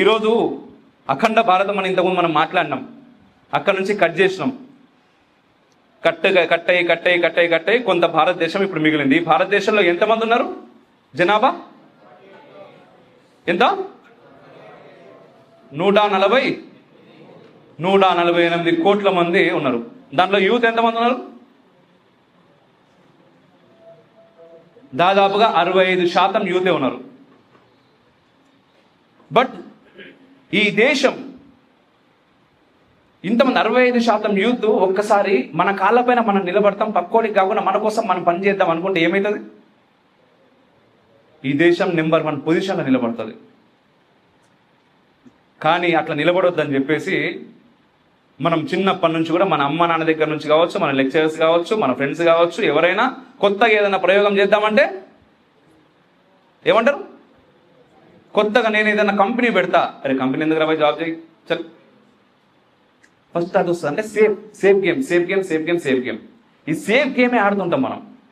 ఈరోజు అఖండ భారతం అని ఇంతకుముందు మనం మాట్లాడినాం, అక్కడ నుంచి కట్ చేసినాం. కట్టయి కొంత భారతదేశం ఇప్పుడు మిగిలింది. ఈ భారతదేశంలో ఎంతమంది ఉన్నారు? జనాభా ఎంత? 148 కోట్ల మంది ఉన్నారు. దాంట్లో యూత్ ఎంతమంది ఉన్నారు? దాదాపుగా 65% యూతే ఉన్నారు. బట్ ఈ దేశం ఇంతమంది 65% యూత్ ఒక్కసారి మన కాళ్ళపైన మనం నిలబడతాం, పక్కోడికి కాకుండా మన కోసం మనం పని చేద్దాం అనుకుంటే ఏమవుతుంది? ఈ దేశం నెంబర్ 1 పొజిషన్లో నిలబడుతుంది. కానీ అట్లా నిలబడొద్దని చెప్పేసి మనం చిన్నప్పటి నుంచి కూడా మన అమ్మ నాన్న దగ్గర నుంచి కావచ్చు, మన లెక్చరర్స్ కావచ్చు, మన ఫ్రెండ్స్ కావచ్చు, ఎవరైనా కొత్తగా ఏదైనా ప్రయోగం చేద్దామంటే ఏమంటారు? కొత్తగా నేను ఏదైనా కంపెనీ పెడతా, అరే కంపెనీ ఎందుకు రాబోయే, జాబ్ చేయి, చల్. ఫస్ట్ అది వస్తుంది అంటే సేఫ్ గేమ్. ఈ సేఫ్ గేమే ఆడుతుంటాం మనం.